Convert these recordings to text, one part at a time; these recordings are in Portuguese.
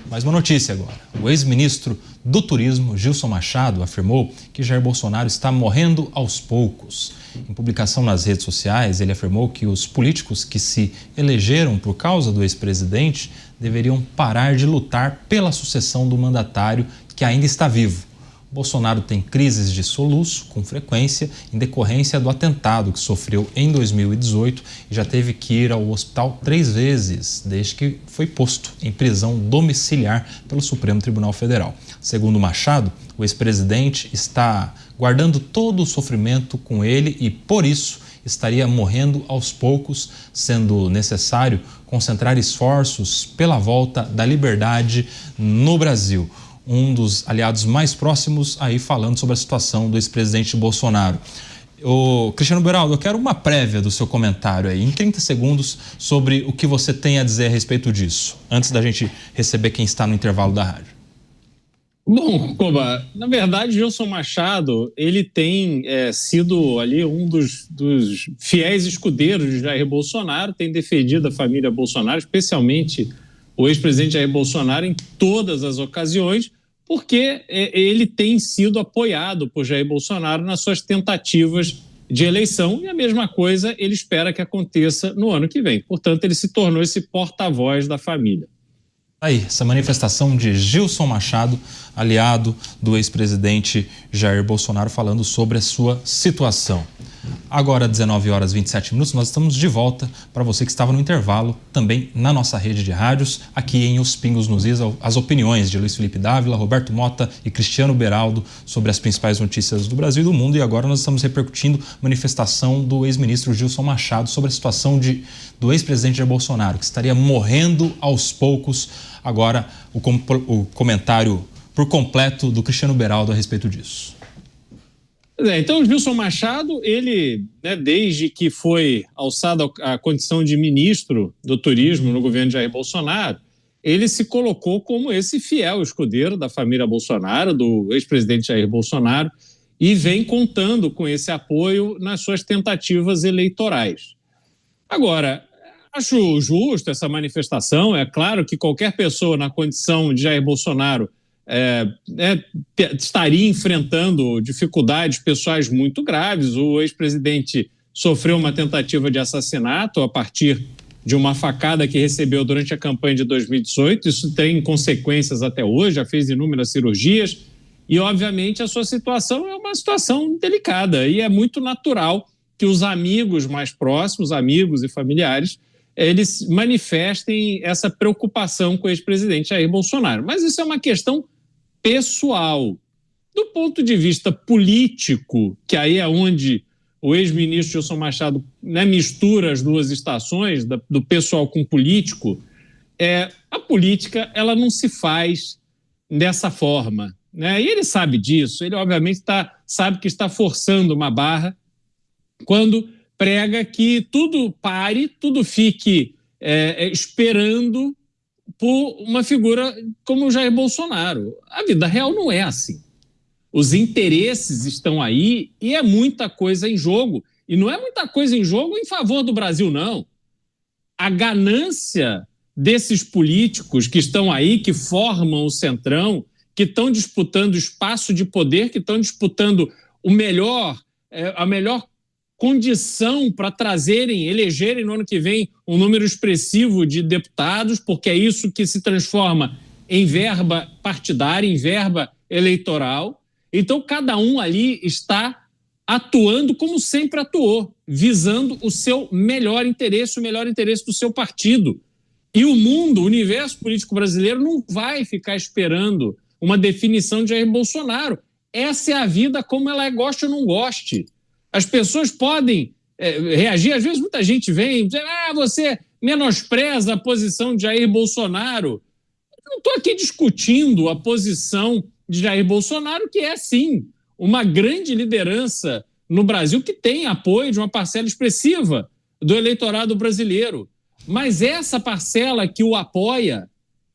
Mais uma notícia agora. O ex-ministro do Turismo, Gilson Machado, afirmou que Jair Bolsonaro está morrendo aos poucos. Em publicação nas redes sociais, ele afirmou que os políticos que se elegeram por causa do ex-presidente deveriam parar de lutar pela sucessão do mandatário que ainda está vivo. Bolsonaro tem crises de soluço com frequência em decorrência do atentado que sofreu em 2018 e já teve que ir ao hospital 3 vezes, desde que foi posto em prisão domiciliar pelo Supremo Tribunal Federal. Segundo Machado, o ex-presidente está guardando todo o sofrimento com ele e, por isso, estaria morrendo aos poucos, sendo necessário concentrar esforços pela volta da liberdade no Brasil. Um dos aliados mais próximos aí falando sobre a situação do ex-presidente Bolsonaro. Cristiano Beraldo, eu quero uma prévia do seu comentário aí, em 30 segundos, sobre o que você tem a dizer a respeito disso, antes da gente receber quem está no intervalo da rádio. Bom, Koba, na verdade, Gilson Machado, ele tem sido ali um dos fiéis escudeiros de Jair Bolsonaro, tem defendido a família Bolsonaro, especialmente o ex-presidente Jair Bolsonaro, em todas as ocasiões, porque ele tem sido apoiado por Jair Bolsonaro nas suas tentativas de eleição, e a mesma coisa ele espera que aconteça no ano que vem. Portanto, ele se tornou esse porta-voz da família. Aí, essa manifestação de Gilson Machado, aliado do ex-presidente Jair Bolsonaro, falando sobre a sua situação. Agora, 19h27, nós estamos de volta para você que estava no intervalo, também na nossa rede de rádios, aqui em Os Pingos nos Is, as opiniões de Luiz Felipe Dávila, Roberto Mota e Cristiano Beraldo sobre as principais notícias do Brasil e do mundo. E agora nós estamos repercutindo a manifestação do ex-ministro Gilson Machado sobre a situação do ex-presidente Jair Bolsonaro, que estaria morrendo aos poucos. Agora, o comentário por completo do Cristiano Beraldo a respeito disso. Então, o Gilson Machado, ele, desde que foi alçado à condição de ministro do Turismo no governo de Jair Bolsonaro, ele se colocou como esse fiel escudeiro da família Bolsonaro, do ex-presidente Jair Bolsonaro, e vem contando com esse apoio nas suas tentativas eleitorais. Agora, acho justo essa manifestação. É claro que qualquer pessoa na condição de Jair Bolsonaro estaria enfrentando dificuldades pessoais muito graves. O ex-presidente sofreu uma tentativa de assassinato a partir de uma facada que recebeu durante a campanha de 2018. Isso tem consequências até hoje, já fez inúmeras cirurgias e, obviamente, a sua situação é uma situação delicada e é muito natural que os amigos mais próximos, amigos e familiares, eles manifestem essa preocupação com o ex-presidente Jair Bolsonaro. Mas isso é uma questão pessoal. Do ponto de vista político, que aí é onde o ex-ministro Gilson Machado mistura as duas estações, do pessoal com o político, a política ela não se faz dessa forma, né? E ele sabe disso, ele obviamente sabe que está forçando uma barra quando prega que tudo pare, tudo fique esperando por uma figura como o Jair Bolsonaro. A vida real não é assim. Os interesses estão aí e é muita coisa em jogo. E não é muita coisa em jogo em favor do Brasil, não. A ganância desses políticos que estão aí, que formam o Centrão, que estão disputando espaço de poder, que estão disputando a melhor condição para elegerem no ano que vem um número expressivo de deputados, porque é isso que se transforma em verba partidária, em verba eleitoral. Então, cada um ali está atuando como sempre atuou, visando o seu melhor interesse, o melhor interesse do seu partido. E o mundo, o universo político brasileiro não vai ficar esperando uma definição de Jair Bolsonaro. Essa é a vida como ela é, goste ou não goste. As pessoas podem reagir, às vezes muita gente vem dizer, você menospreza a posição de Jair Bolsonaro. Eu não estou aqui discutindo a posição de Jair Bolsonaro, que é, sim, uma grande liderança no Brasil, que tem apoio de uma parcela expressiva do eleitorado brasileiro. Mas essa parcela que o apoia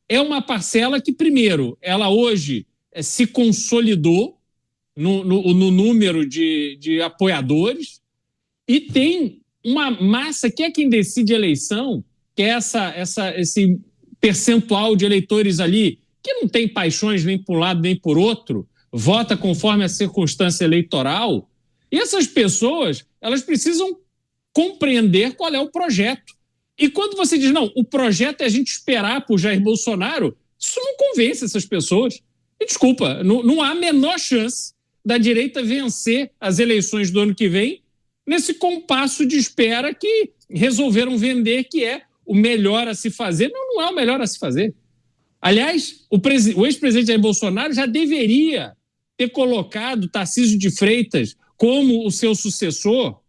é uma parcela que, primeiro, ela hoje se consolidou no número de apoiadores e tem uma massa que é quem decide a eleição, que é esse percentual de eleitores ali que não tem paixões nem por um lado nem por outro, vota conforme a circunstância eleitoral, e essas pessoas, elas precisam compreender qual é o projeto. E quando você diz, não, o projeto é a gente esperar por Jair Bolsonaro, isso não convence essas pessoas. E, desculpa, não há a menor chance da direita vencer as eleições do ano que vem nesse compasso de espera que resolveram vender, que é o melhor a se fazer. Não é o melhor a se fazer. Aliás, o ex-presidente Jair Bolsonaro já deveria ter colocado Tarcísio de Freitas como o seu sucessor,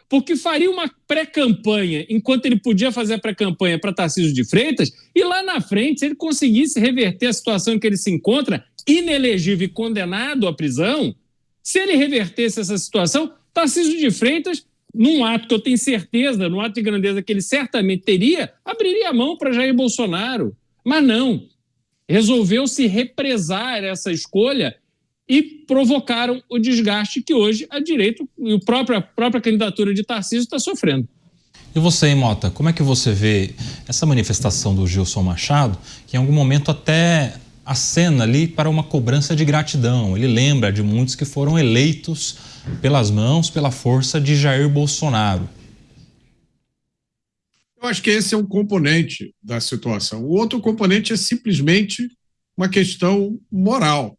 porque faria uma pré-campanha, enquanto ele podia fazer a pré-campanha para Tarcísio de Freitas, e lá na frente, se ele conseguisse reverter a situação em que ele se encontra, inelegível e condenado à prisão, se ele revertesse essa situação, Tarcísio de Freitas, num ato que eu tenho certeza, num ato de grandeza que ele certamente teria, abriria a mão para Jair Bolsonaro. Mas não, resolveu se represar essa escolha e provocaram o desgaste que hoje a direita e a própria candidatura de Tarcísio está sofrendo. E você, hein, Mota, como é que você vê essa manifestação do Gilson Machado, que em algum momento até acena ali para uma cobrança de gratidão? Ele lembra de muitos que foram eleitos pelas mãos, pela força de Jair Bolsonaro. Eu acho que esse é um componente da situação. O outro componente é simplesmente uma questão moral.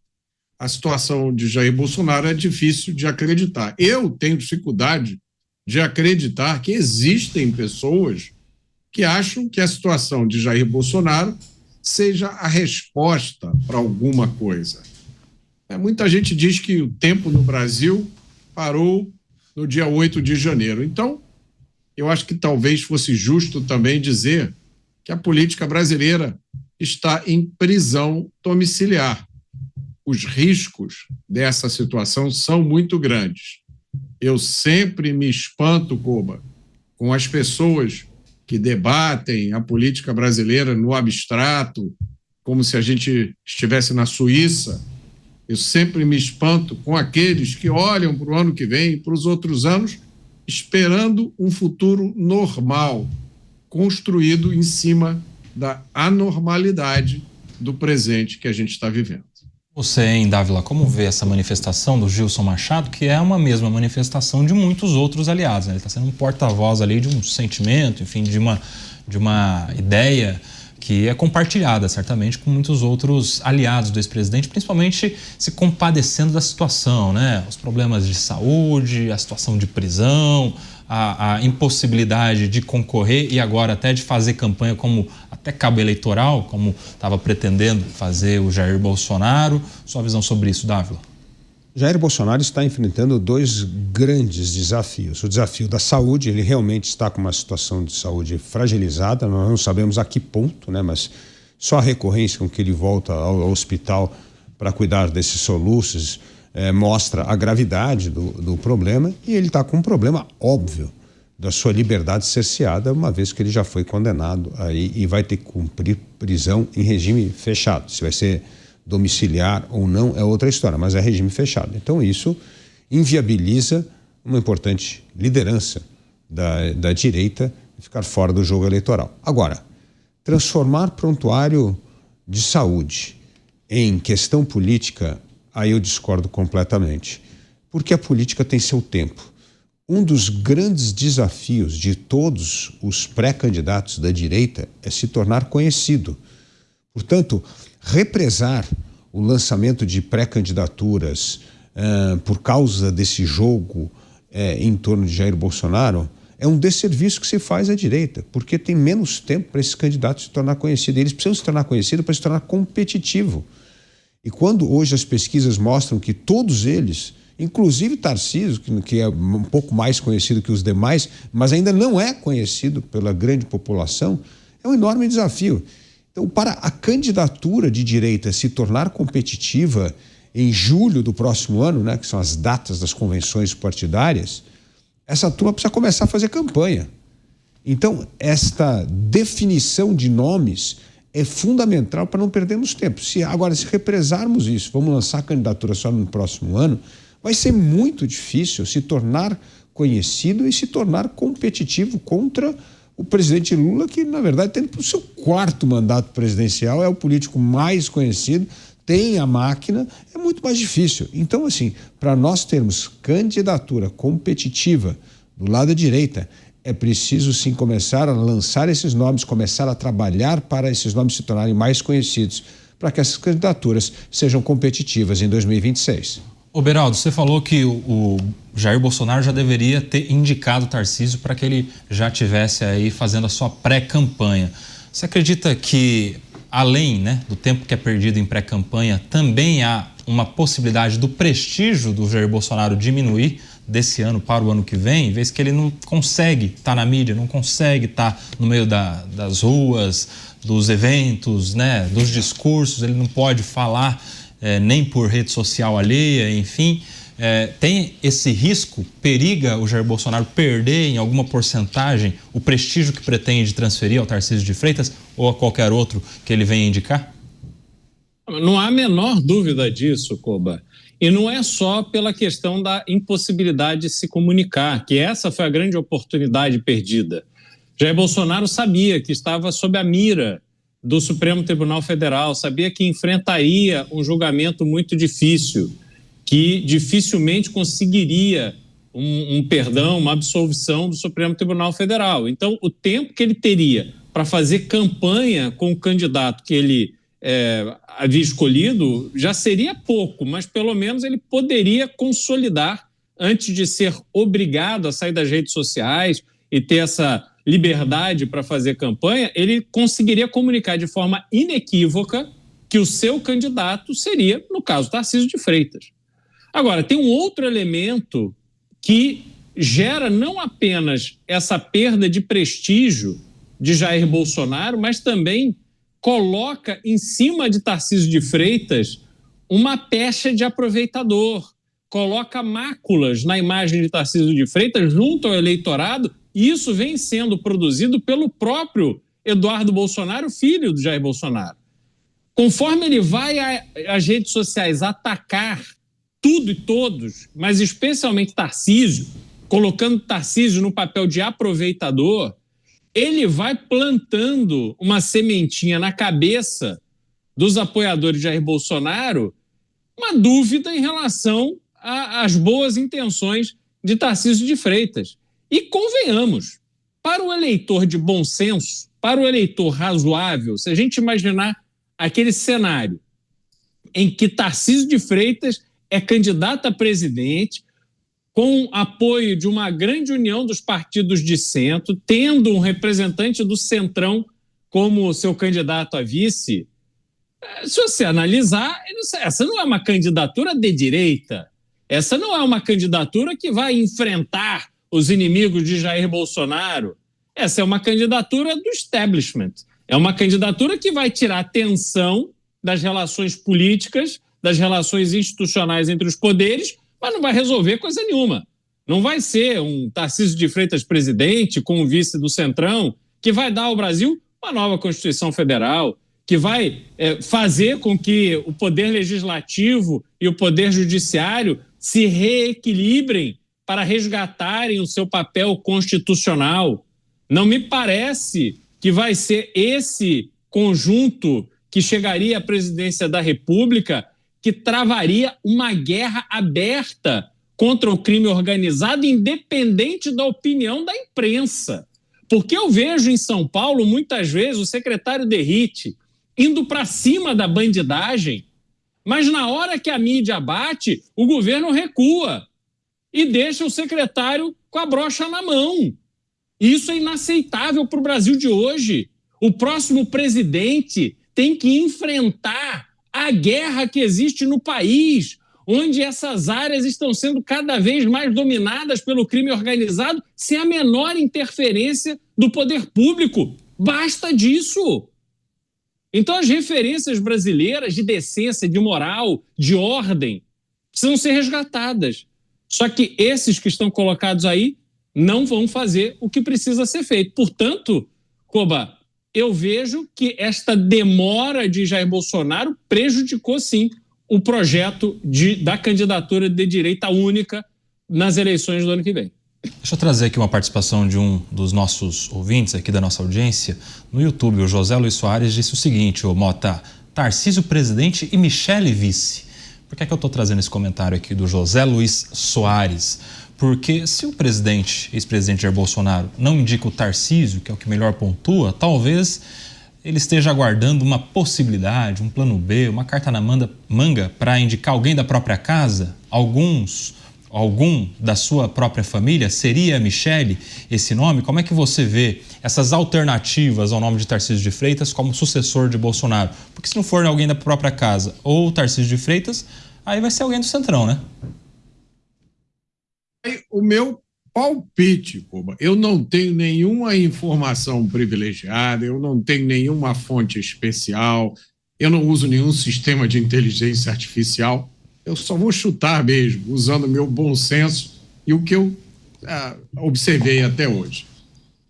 A situação de Jair Bolsonaro é difícil de acreditar. Eu tenho dificuldade de acreditar que existem pessoas que acham que a situação de Jair Bolsonaro seja a resposta para alguma coisa. Muita gente diz que o tempo no Brasil parou no dia 8 de janeiro. Então, eu acho que talvez fosse justo também dizer que a política brasileira está em prisão domiciliar. Os riscos dessa situação são muito grandes. Eu sempre me espanto, Koba, com as pessoas que debatem a política brasileira no abstrato, como se a gente estivesse na Suíça. Eu sempre me espanto com aqueles que olham para o ano que vem e para os outros anos, esperando um futuro normal, construído em cima da anormalidade do presente que a gente está vivendo. Você, hein, Dávila, como vê essa manifestação do Gilson Machado, que é uma mesma manifestação de muitos outros aliados, né? Ele está sendo um porta-voz ali de um sentimento, enfim, de uma ideia que é compartilhada, certamente, com muitos outros aliados do ex-presidente, principalmente se compadecendo da situação, né? Os problemas de saúde, a situação de prisão, a impossibilidade de concorrer e agora até de fazer campanha como até cabo eleitoral, como estava pretendendo fazer o Jair Bolsonaro. Sua visão sobre isso, Dávila? Jair Bolsonaro está enfrentando dois grandes desafios. O desafio da saúde, ele realmente está com uma situação de saúde fragilizada, nós não sabemos a que ponto, né? Mas só a recorrência com que ele volta ao hospital para cuidar desses soluços mostra a gravidade do problema, e ele está com um problema óbvio da sua liberdade cerceada, uma vez que ele já foi condenado aí e vai ter que cumprir prisão em regime fechado. Se vai ser domiciliar ou não é outra história, mas é regime fechado. Então isso inviabiliza uma importante liderança da direita ficar fora do jogo eleitoral. Agora, transformar prontuário de saúde em questão política, aí eu discordo completamente, porque a política tem seu tempo. Um dos grandes desafios de todos os pré-candidatos da direita é se tornar conhecido. Portanto, represar o lançamento de pré-candidaturas por causa desse jogo em torno de Jair Bolsonaro é um desserviço que se faz à direita, porque tem menos tempo para esses candidatos se tornar conhecidos. Eles precisam se tornar conhecidos para se tornar competitivo. E quando hoje as pesquisas mostram que todos eles, inclusive Tarcísio, que é um pouco mais conhecido que os demais, mas ainda não é conhecido pela grande população, é um enorme desafio. Então, para a candidatura de direita se tornar competitiva em julho do próximo ano, né, que são as datas das convenções partidárias, essa turma precisa começar a fazer campanha. Então, esta definição de nomes é fundamental para não perdermos tempo. Agora, se represarmos isso, vamos lançar a candidatura só no próximo ano, vai ser muito difícil se tornar conhecido e se tornar competitivo contra o presidente Lula, que na verdade tem o seu 4º mandato presidencial, é o político mais conhecido, tem a máquina, é muito mais difícil. Então, assim, para nós termos candidatura competitiva do lado da direita, é preciso sim começar a lançar esses nomes, começar a trabalhar para esses nomes se tornarem mais conhecidos, para que essas candidaturas sejam competitivas em 2026. Ô Beraldo, você falou que o Jair Bolsonaro já deveria ter indicado o Tarcísio para que ele já estivesse aí fazendo a sua pré-campanha. Você acredita que, além, né, do tempo que é perdido em pré-campanha, também há uma possibilidade do prestígio do Jair Bolsonaro diminuir desse ano para o ano que vem, vez que ele não consegue estar na mídia, não consegue estar no meio das ruas, dos eventos, né, dos discursos, ele não pode falar nem por rede social alheia, enfim. Tem esse risco? Periga o Jair Bolsonaro perder em alguma porcentagem o prestígio que pretende transferir ao Tarcísio de Freitas ou a qualquer outro que ele venha indicar? Não há a menor dúvida disso, Koba. E não é só pela questão da impossibilidade de se comunicar, que essa foi a grande oportunidade perdida. Jair Bolsonaro sabia que estava sob a mira do Supremo Tribunal Federal, sabia que enfrentaria um julgamento muito difícil, que dificilmente conseguiria um perdão, uma absolvição do Supremo Tribunal Federal. Então, o tempo que ele teria para fazer campanha com o candidato que ele havia escolhido já seria pouco, mas pelo menos ele poderia consolidar antes de ser obrigado a sair das redes sociais e ter essa liberdade para fazer campanha. Ele conseguiria comunicar de forma inequívoca que o seu candidato seria, no caso, Tarcísio de Freitas. Agora, tem um outro elemento que gera não apenas essa perda de prestígio de Jair Bolsonaro, mas também coloca em cima de Tarcísio de Freitas uma pecha de aproveitador, coloca máculas na imagem de Tarcísio de Freitas junto ao eleitorado, e isso vem sendo produzido pelo próprio Eduardo Bolsonaro, filho do Jair Bolsonaro. Conforme ele vai às redes sociais atacar tudo e todos, mas especialmente Tarcísio, colocando Tarcísio no papel de aproveitador, ele vai plantando uma sementinha na cabeça dos apoiadores de Jair Bolsonaro, uma dúvida em relação às boas intenções de Tarcísio de Freitas. E convenhamos, para o eleitor de bom senso, para o eleitor razoável, se a gente imaginar aquele cenário em que Tarcísio de Freitas é candidato a presidente, com apoio de uma grande união dos partidos de centro, tendo um representante do Centrão como seu candidato a vice, se você analisar, essa não é uma candidatura de direita, essa não é uma candidatura que vai enfrentar os inimigos de Jair Bolsonaro, essa é uma candidatura do establishment, é uma candidatura que vai tirar atenção das relações políticas, das relações institucionais entre os poderes, mas não vai resolver coisa nenhuma. Não vai ser um Tarcísio de Freitas presidente com o vice do Centrão que vai dar ao Brasil uma nova Constituição Federal, que vai fazer com que o poder legislativo e o poder judiciário se reequilibrem para resgatarem o seu papel constitucional. Não me parece que vai ser esse conjunto que chegaria à presidência da República que travaria uma guerra aberta contra o crime organizado, independente da opinião da imprensa. Porque eu vejo em São Paulo, muitas vezes, o secretário Derrite indo para cima da bandidagem, mas na hora que a mídia bate, o governo recua e deixa o secretário com a brocha na mão. Isso é inaceitável para o Brasil de hoje. O próximo presidente tem que enfrentar a guerra que existe no país, onde essas áreas estão sendo cada vez mais dominadas pelo crime organizado, sem a menor interferência do poder público. Basta disso. Então, as referências brasileiras de decência, de moral, de ordem, precisam ser resgatadas. Só que esses que estão colocados aí não vão fazer o que precisa ser feito. Portanto, Koba, eu vejo que esta demora de Jair Bolsonaro prejudicou, sim, o projeto da candidatura de direita única nas eleições do ano que vem. Deixa eu trazer aqui uma participação de um dos nossos ouvintes aqui da nossa audiência. No YouTube, o José Luiz Soares disse o seguinte: ô Mota, Tarcísio presidente e Michele vice. Por que é que eu estou trazendo esse comentário aqui do José Luiz Soares? Porque se o ex-presidente Jair Bolsonaro não indica o Tarcísio, que é o que melhor pontua, talvez ele esteja aguardando uma possibilidade, um plano B, uma carta na manga para indicar alguém da própria casa, algum da sua própria família. Seria a Michele esse nome? Como é que você vê essas alternativas ao nome de Tarcísio de Freitas como sucessor de Bolsonaro? Porque se não for alguém da própria casa ou Tarcísio de Freitas, aí vai ser alguém do Centrão, né? O meu palpite, Cuba, eu não tenho nenhuma informação privilegiada, eu não tenho nenhuma fonte especial, eu não uso nenhum sistema de inteligência artificial, eu só vou chutar mesmo, usando o meu bom senso e o que eu observei até hoje.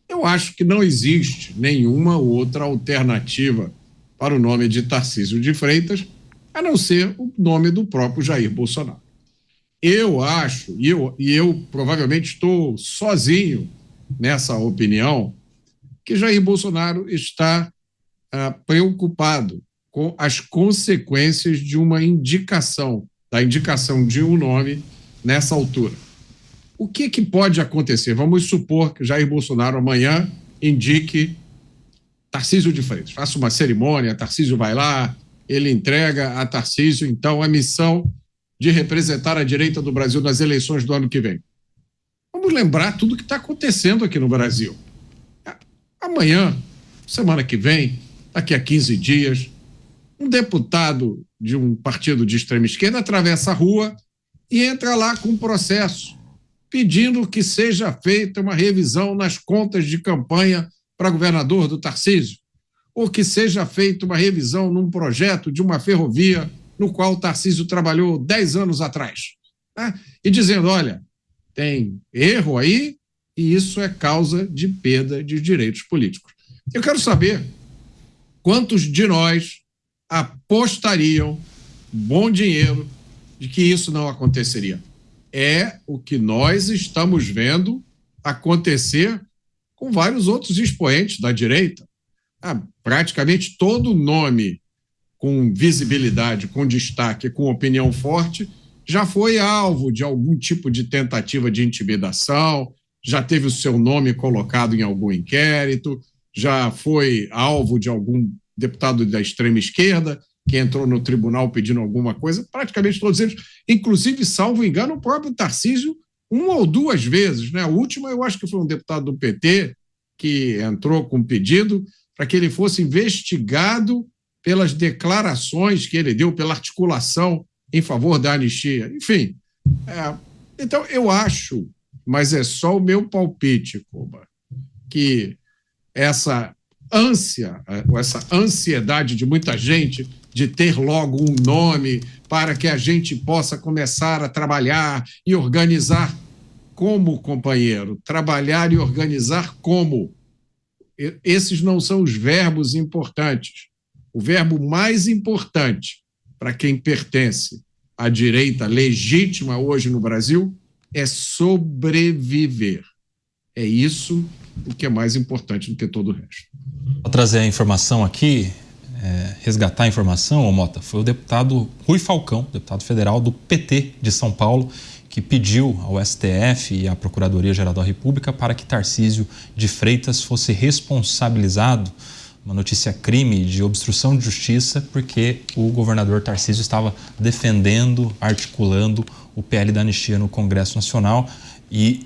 Eu acho que não existe nenhuma outra alternativa para o nome de Tarcísio de Freitas, a não ser o nome do próprio Jair Bolsonaro. Eu acho, e eu provavelmente estou sozinho nessa opinião, que Jair Bolsonaro está preocupado com as consequências de uma indicação, da indicação de um nome nessa altura. O que pode acontecer? Vamos supor que Jair Bolsonaro amanhã indique Tarcísio de Freitas, faça uma cerimônia, Tarcísio vai lá, ele entrega a Tarcísio, então, a missão de representar a direita do Brasil nas eleições do ano que vem. Vamos lembrar tudo o que está acontecendo aqui no Brasil. Amanhã, semana que vem, daqui a 15 dias, um deputado de um partido de extrema esquerda atravessa a rua e entra lá com um processo pedindo que seja feita uma revisão nas contas de campanha para governador do Tarcísio, ou que seja feita uma revisão num projeto de uma ferrovia no qual o Tarcísio trabalhou 10 anos atrás. Né? E dizendo, olha, tem erro aí e isso é causa de perda de direitos políticos. Eu quero saber quantos de nós apostariam bom dinheiro de que isso não aconteceria. É o que nós estamos vendo acontecer com vários outros expoentes da direita. Praticamente todo nome com visibilidade, com destaque, com opinião forte, já foi alvo de algum tipo de tentativa de intimidação, já teve o seu nome colocado em algum inquérito, já foi alvo de algum deputado da extrema esquerda que entrou no tribunal pedindo alguma coisa, praticamente todos eles, inclusive, salvo engano, o próprio Tarcísio, uma ou duas vezes, né? A última eu acho que foi um deputado do PT que entrou com pedido para que ele fosse investigado pelas declarações que ele deu, pela articulação em favor da anistia. Enfim, então eu acho, mas é só o meu palpite, Cuba, que essa ansiedade de muita gente de ter logo um nome para que a gente possa começar a trabalhar e organizar como, companheiro, trabalhar e organizar como. Esses não são os verbos importantes. O verbo mais importante para quem pertence à direita legítima hoje no Brasil é sobreviver. É isso o que é mais importante do que todo o resto. Vou trazer a informação aqui, resgatar a informação, Mota, foi o deputado Rui Falcão, deputado federal do PT de São Paulo, que pediu ao STF e à Procuradoria-Geral da República para que Tarcísio de Freitas fosse responsabilizado, uma notícia crime de obstrução de justiça, porque o governador Tarcísio estava defendendo, articulando o PL da anistia no Congresso Nacional e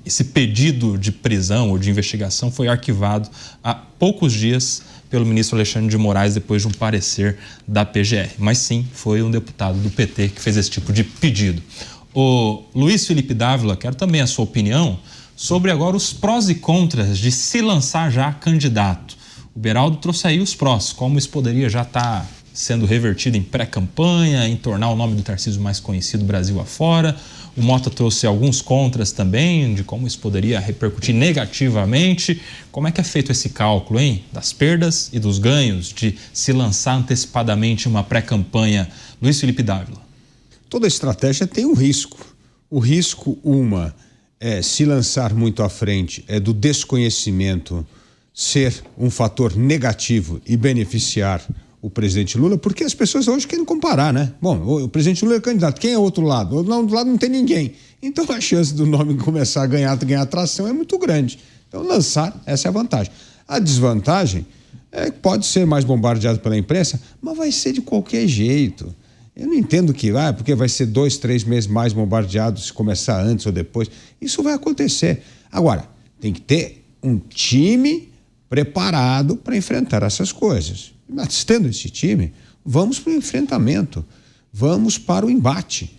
esse pedido de prisão ou de investigação foi arquivado há poucos dias pelo ministro Alexandre de Moraes depois de um parecer da PGR. Mas sim, foi um deputado do PT que fez esse tipo de pedido. O Luiz Felipe Dávila, quero também a sua opinião sobre agora os prós e contras de se lançar já candidato. O Beraldo trouxe aí os prós, como isso poderia já estar sendo revertido em pré-campanha, em tornar o nome do Tarcísio mais conhecido Brasil afora. O Mota trouxe alguns contras também, de como isso poderia repercutir negativamente. Como é que é feito esse cálculo, hein? Das perdas e dos ganhos de se lançar antecipadamente uma pré-campanha. Luiz Felipe Dávila. Toda estratégia tem um risco. O risco, se lançar muito à frente do desconhecimento ser um fator negativo e beneficiar o presidente Lula, porque as pessoas hoje querem comparar, né? Bom, o presidente Lula é candidato, quem é o outro lado? O outro lado não tem ninguém. Então a chance do nome começar a ganhar atração é muito grande. Então lançar, essa é a vantagem. A desvantagem é que pode ser mais bombardeado pela imprensa, mas vai ser de qualquer jeito. Eu não entendo que porque vai ser 2, 3 meses mais bombardeado se começar antes ou depois. Isso vai acontecer. Agora, tem que ter um time preparado para enfrentar essas coisas. Mas tendo esse time, vamos para o enfrentamento, vamos para o embate.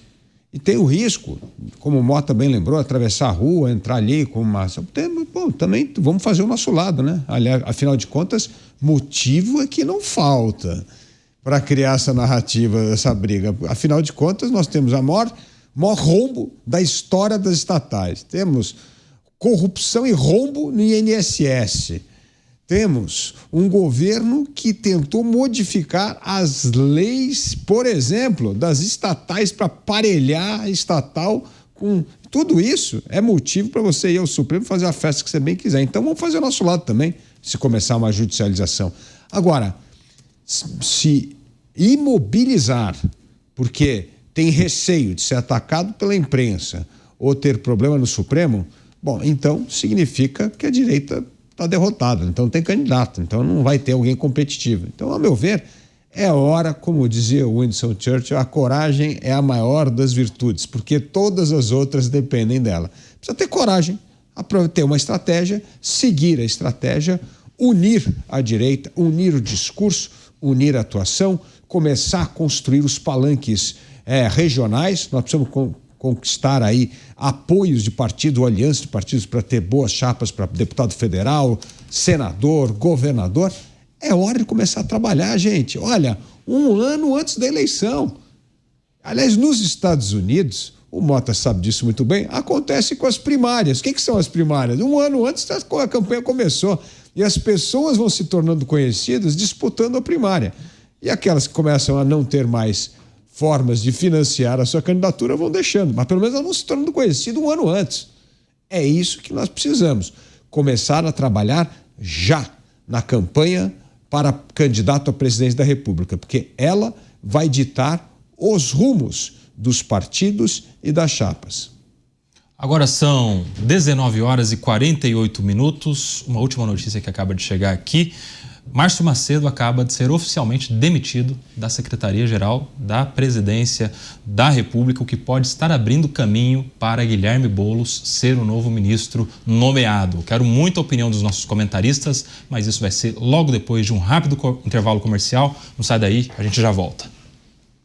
E tem o risco, como o Mota bem lembrou, atravessar a rua, entrar ali com massa. Também vamos fazer o nosso lado, né? Aliás, afinal de contas, motivo é que não falta para criar essa narrativa, essa briga. Afinal de contas, nós temos a maior rombo da história das estatais. Temos corrupção e rombo no INSS. Temos um governo que tentou modificar as leis, por exemplo, das estatais para aparelhar a estatal com... Tudo isso é motivo para você ir ao Supremo fazer a festa que você bem quiser. Então vamos fazer o nosso lado também, se começar uma judicialização. Agora, se imobilizar, porque tem receio de ser atacado pela imprensa ou ter problema no Supremo, bom, então significa que a direita está derrotada, então não tem candidato, então não vai ter alguém competitivo. Então, a meu ver, é hora, como dizia Winston Churchill, a coragem é a maior das virtudes, porque todas as outras dependem dela. Precisa ter coragem, ter uma estratégia, seguir a estratégia, unir a direita, unir o discurso, unir a atuação, começar a construir os palanques regionais. Nós precisamos conquistar aí apoios de partido, alianças de partidos para ter boas chapas para deputado federal, senador, governador. É hora de começar a trabalhar, gente. Olha, 1 ano antes da eleição. Aliás, nos Estados Unidos, o Mota sabe disso muito bem, acontece com as primárias. O que são as primárias? 1 ano antes a campanha começou. E as pessoas vão se tornando conhecidas disputando a primária. E aquelas que começam a não ter mais formas de financiar a sua candidatura vão deixando, mas pelo menos elas vão se tornando conhecidas 1 ano antes. É isso que nós precisamos, começar a trabalhar já na campanha para candidato à presidência da República, porque ela vai ditar os rumos dos partidos e das chapas. Agora são 19h48. Uma última notícia que acaba de chegar aqui. Márcio Macedo acaba de ser oficialmente demitido da Secretaria-Geral da Presidência da República, o que pode estar abrindo caminho para Guilherme Boulos ser o novo ministro nomeado. Quero muito a opinião dos nossos comentaristas, mas isso vai ser logo depois de um rápido intervalo comercial. Não sai daí, a gente já volta.